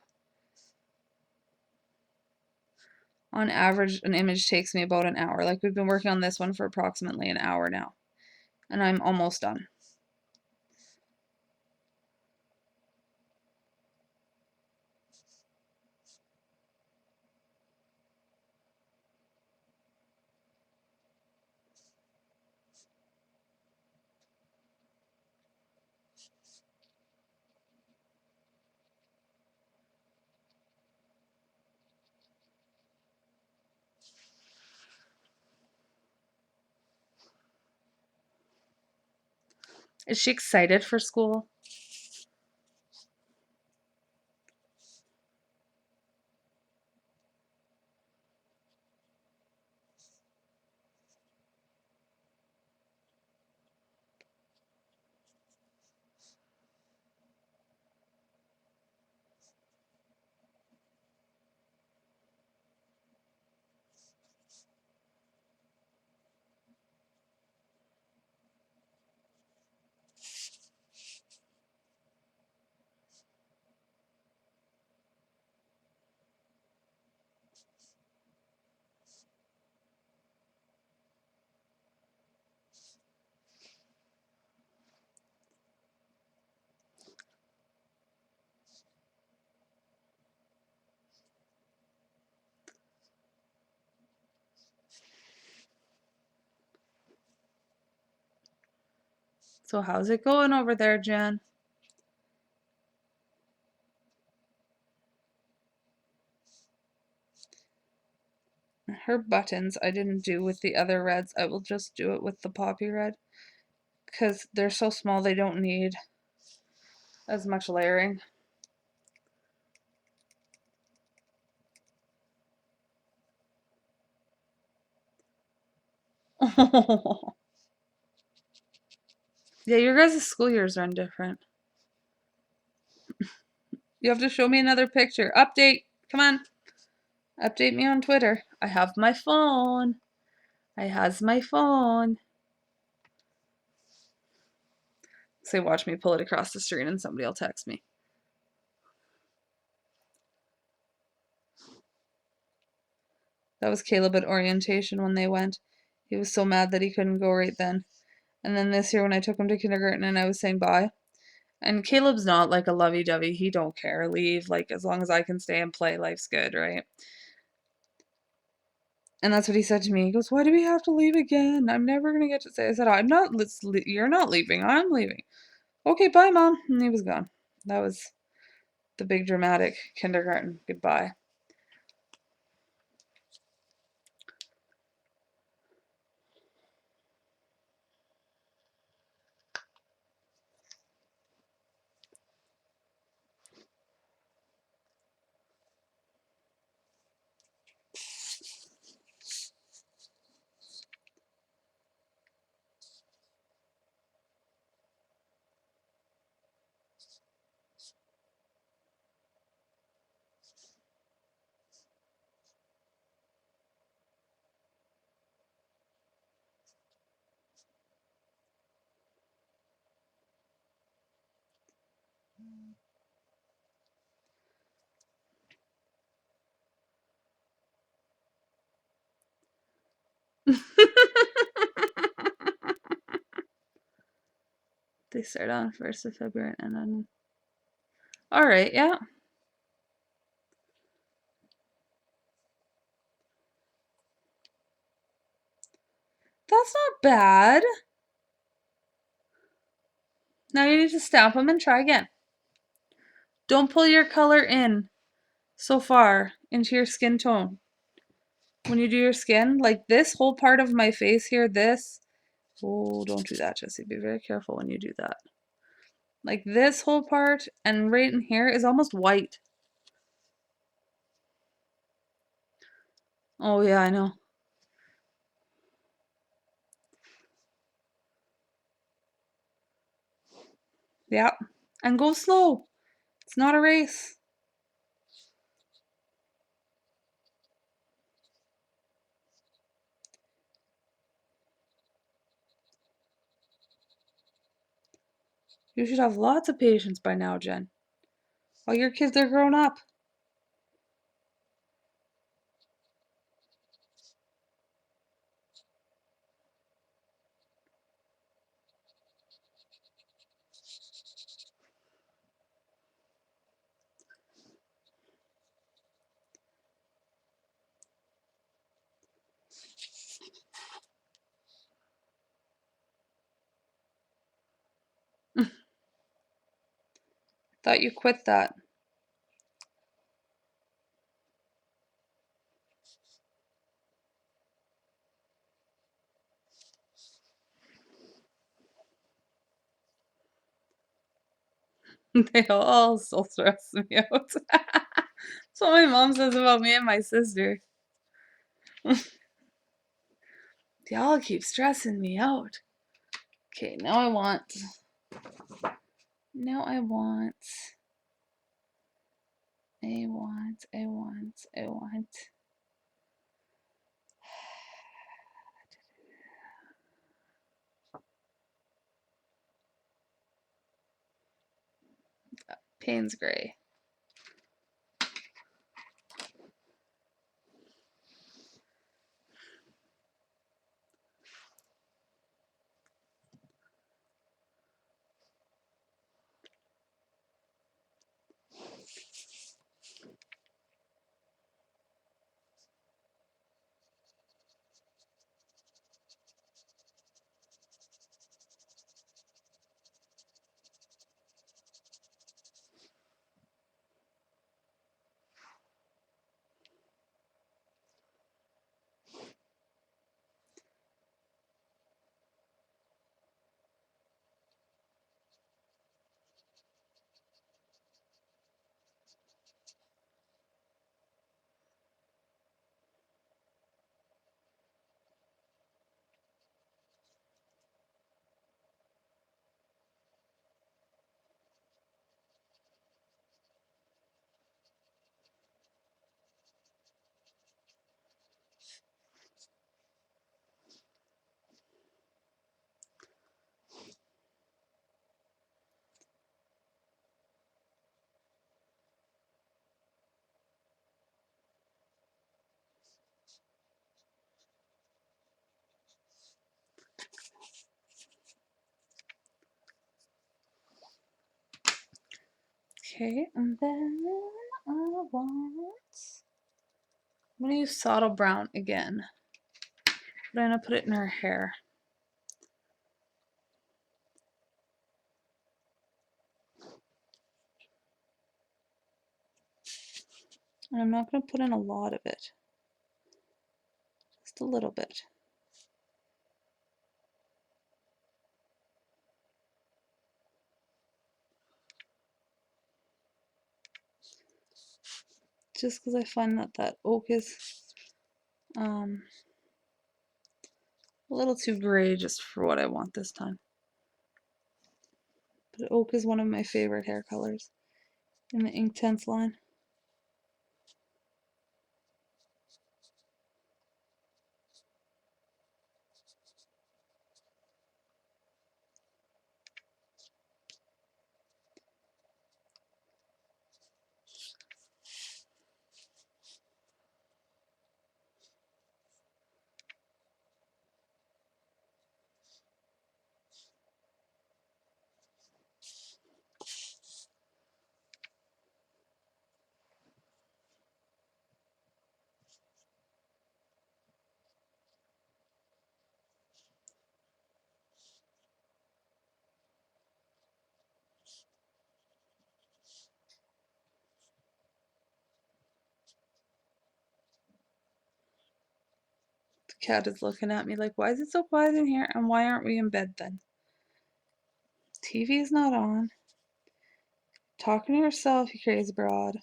On average, an image takes me about an hour. Like we've been working on this one for approximately an hour now. And I'm almost done. Is she excited for school? So how's it going over there, Jen? Her buttons I didn't do with the other reds. I will just do it with the poppy red. Because they're so small they don't need as much layering. Yeah, your guys' school years run different. You have to show me another picture. Update. Come on. Update me on Twitter. I have my phone. I has my phone. Say, watch me pull it across the street and somebody will text me. That was Caleb at orientation when they went. He was so mad that he couldn't go right then. And then this year when I took him to kindergarten and I was saying bye. And Caleb's not like a lovey-dovey. He don't care. Leave. Like, as long as I can stay and play, life's good, right? And that's what he said to me. He goes, why do we have to leave again? I'm never going to get to say. I said, you're not leaving. I'm leaving. Okay, bye, Mom. And he was gone. That was The big dramatic kindergarten goodbye. They start on 1st of February and then. Alright, yeah. That's not bad. Now you need to stamp them and try again. Don't pull your color in so far into your skin tone. When you do your skin, like this whole part of my face here, this. Oh, don't do that, Jessie. Be very careful when you do that. Like this whole part and right in here is almost white. Oh yeah, I know. Yeah. And go slow. It's not a race. You should have lots of patience by now, Jen. All your kids are grown up. Thought you quit that. They all still stress me out. That's what my mom says about me and my sister. They all keep stressing me out. Okay, now I want. Now I want. I want. Payne's Gray. Okay, and then I want. I'm gonna use Sottle Brown again. But I'm gonna put it in her hair. And I'm not going to put in a lot of it, just a little bit. Just because I find that that oak is a little too gray just for what I want this time. But oak is one of my favorite hair colors in the Inktense line. The cat is looking at me like, why is it so quiet in here? And why aren't we in bed then? TV is not on. Talking to yourself, you crazy broad.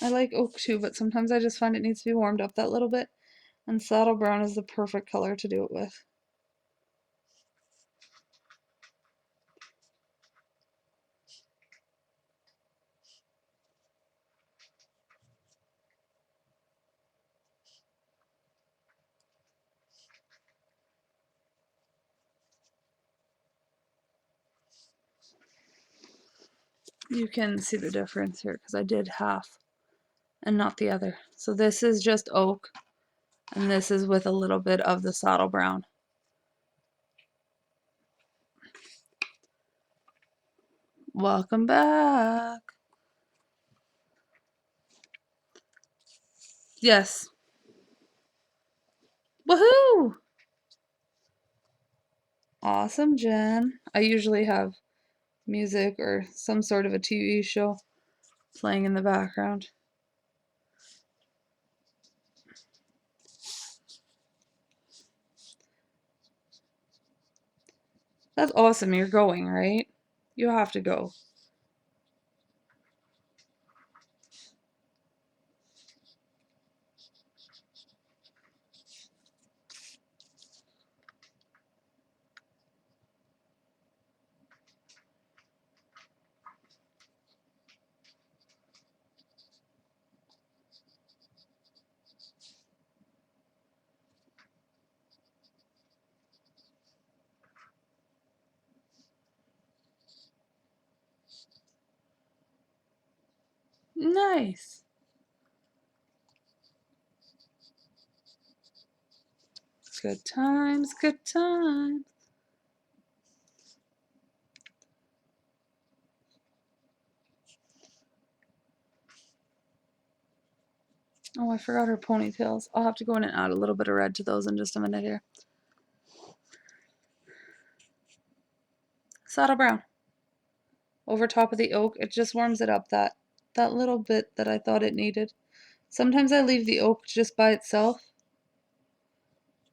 I like oak too, but sometimes I just find it needs to be warmed up that little bit. And saddle brown is the perfect color to do it with. You can see the difference here because I did half and not the other. So this is just oak, and this is with a little bit of the saddle brown. Welcome back. Yes. Woohoo! Awesome, Jen. I usually have music or some sort of a TV show playing in the background. That's awesome. You're going, right? You have to go. Nice. Good times, good times. Oh, I forgot her ponytails. I'll have to go in and add a little bit of red to those in just a minute here. Saddle brown. Over top of the oak, it just warms it up that little bit that I thought it needed. Sometimes I leave the oak just by itself.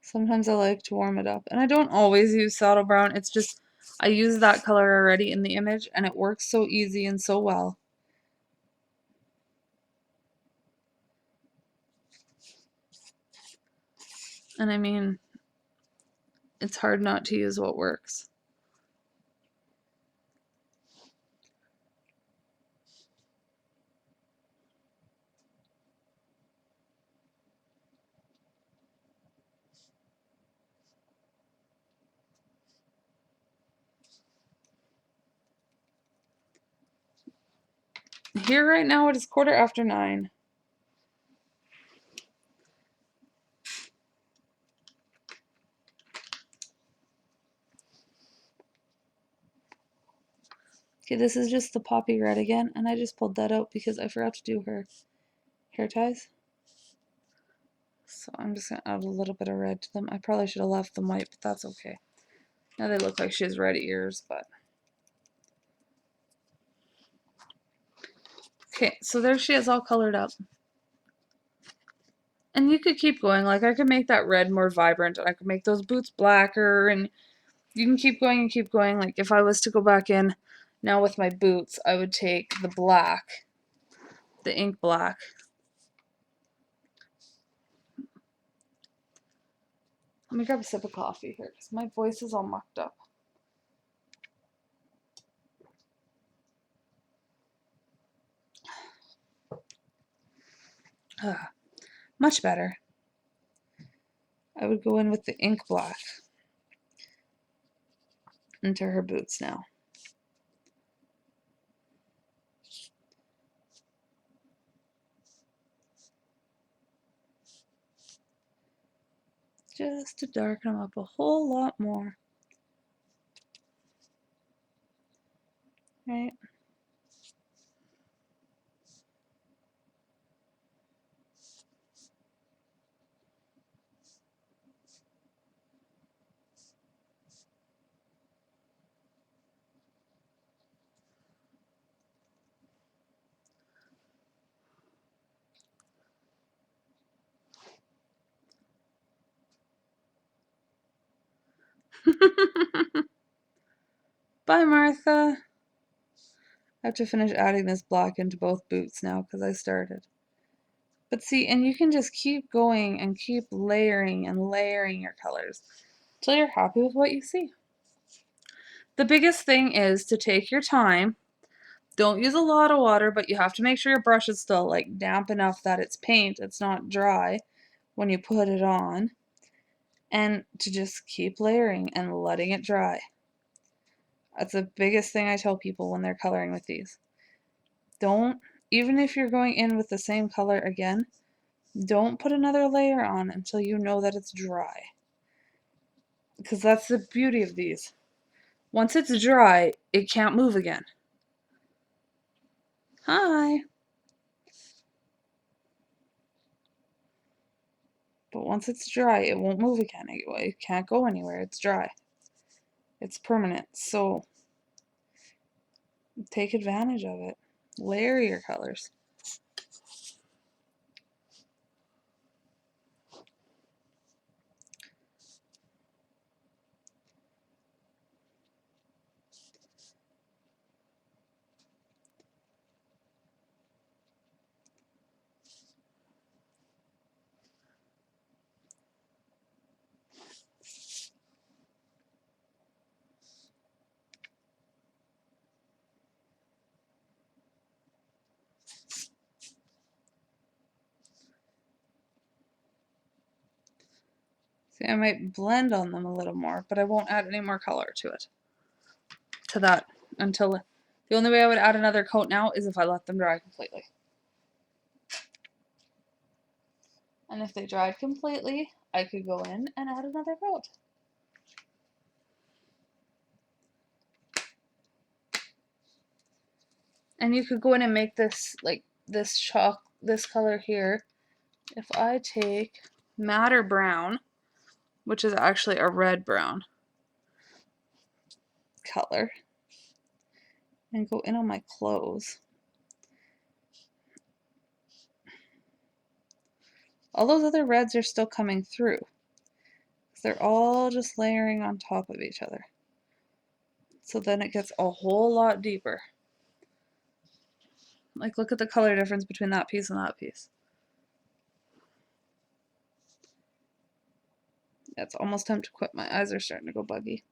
Sometimes I like to warm it up. And I don't always use saddle brown. It's just I use that color already in the image and it works so easy and so well. And I mean, it's hard not to use what works. Here right now it is 9:15. Okay, this is just the poppy red again, and I just pulled that out because I forgot to do her hair ties. So I'm just going to add a little bit of red to them. I probably should have left them white, but that's okay. Now they look like she has red ears, but... Okay, so there she is all colored up. And you could keep going. Like, I could make that red more vibrant, and I could make those boots blacker, and you can keep going and keep going. Like, if I was to go back in now with my boots, I would take the black, the ink black. Let me grab a sip of coffee here, because my voice is all mucked up. Much better. I would go in with the ink black into her boots now. Just to darken them up a whole lot more. Right? Bye, Martha. I have to finish adding this black into both boots now because I started. But see, and you can just keep going and keep layering and layering your colors until you're happy with what you see. The biggest thing is to take your time. Don't use a lot of water, but you have to make sure your brush is still like damp enough that it's paint, it's not dry when you put it on. And to just keep layering and letting it dry. That's the biggest thing I tell people when they're coloring with these. Don't, even if you're going in with the same color again, don't put another layer on until you know that it's dry. Because that's the beauty of these. Once it's dry, it can't move again. Hi! But once it's dry, it won't move again. It can't go anywhere. It's dry. It's permanent. So take advantage of it. Layer your colors. See, I might blend on them a little more, but I won't add any more color to it. To that until the only way I would add another coat now is if I let them dry completely. And if they dried completely, I could go in and add another coat. And you could go in and make this like this color here. If I take madder brown, which is actually a red brown color, and go in on my clothes. All those other reds are still coming through. They're all just layering on top of each other. So then it gets a whole lot deeper. Like, look at the color difference between that piece and that piece. It's almost time to quit. My eyes are starting to go buggy.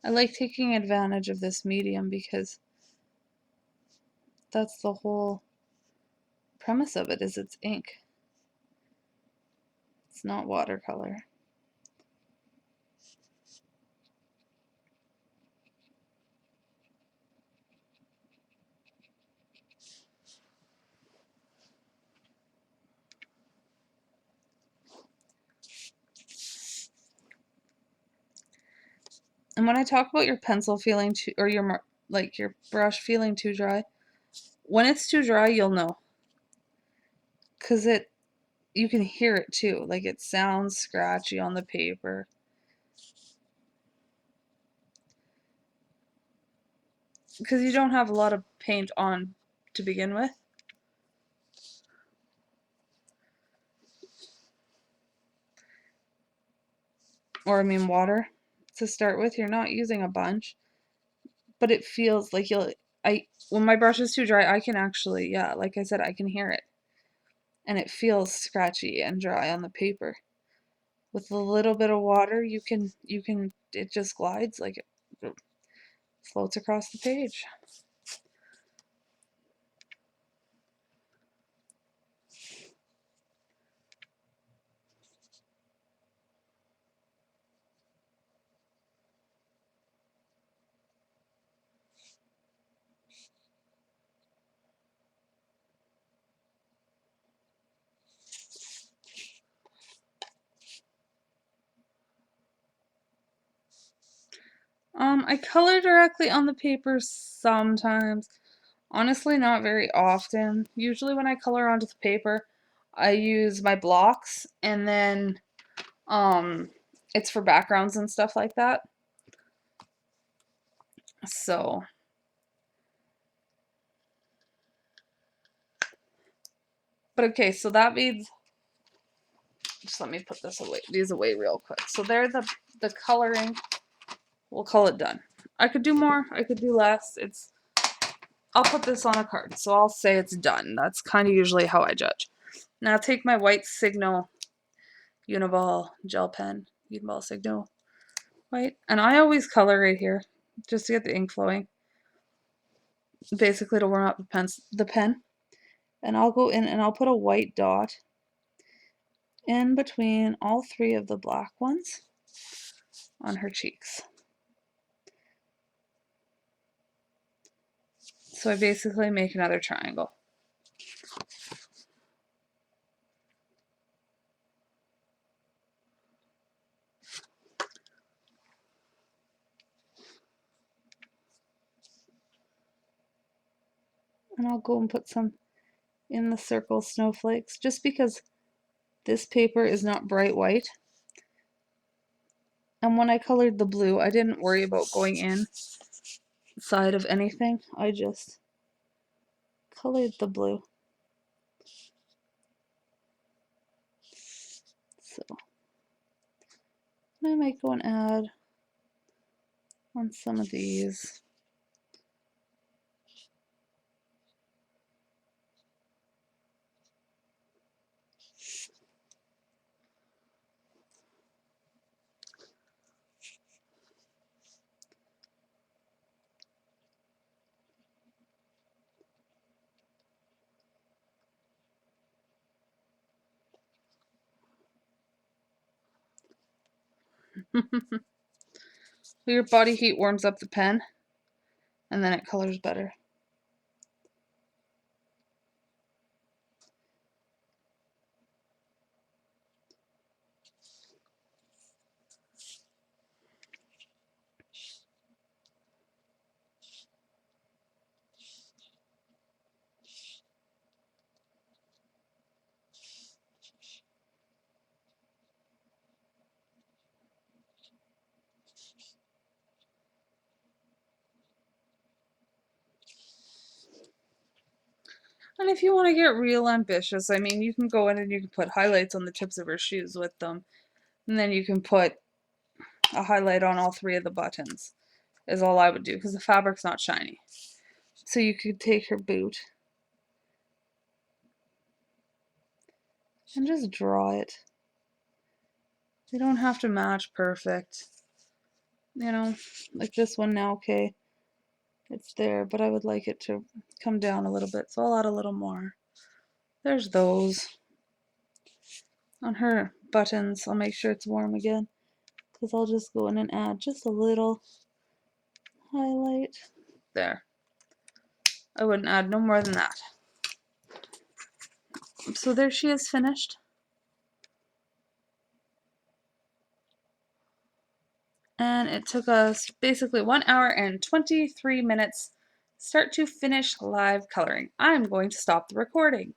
I like taking advantage of this medium because that's the whole premise of it, is it's ink. It's not watercolor. And when I talk about your pencil feeling too, or your like your brush feeling too dry, when it's too dry, you'll know, because you can hear it too. Like it sounds scratchy on the paper. Because you don't have a lot of paint on to begin with. Or I mean water to start with. You're not using a bunch. But it feels like when my brush is too dry, I can actually, yeah, like I said, I can hear it. And it feels scratchy and dry on the paper. With a little bit of water, it just glides, like it floats across the page. I color directly on the paper sometimes. Honestly, not very often. Usually when I color onto the paper, I use my blocks, and then it's for backgrounds and stuff like that. So, but okay, so that means, just let me put these away real quick. So they're the coloring. We'll call it done. I could do more, I could do less. I'll put this on a card, so I'll say it's done. That's kind of usually how I judge. Now I'll take my white Signo Uniball gel pen, Uniball Signo white, and I always color right here just to get the ink flowing, basically to warm up the pen. And I'll go in and I'll put a white dot in between all three of the black ones on her cheeks. So I basically make another triangle. And I'll go and put some in the circle snowflakes, just because this paper is not bright white. And when I colored the blue, I didn't worry about going inside of anything. I just colored the blue. So I might go and add on some of these. Your body heat warms up the pen, and then it colors better. And if you want to get real ambitious, I mean, you can go in and you can put highlights on the tips of her shoes with them. And then you can put a highlight on all three of the buttons, is all I would do, because the fabric's not shiny. So you could take her boot and just draw it. They don't have to match perfect. You know, like this one now, okay, it's there, but I would like it to come down a little bit, so I'll add a little more. There's those. On her buttons, I'll make sure it's warm again, because I'll just go in and add just a little highlight. There. I wouldn't add no more than that. So there she is, finished. And it took us basically 1 hour and 23 minutes start to finish live coloring. I'm going to stop the recording.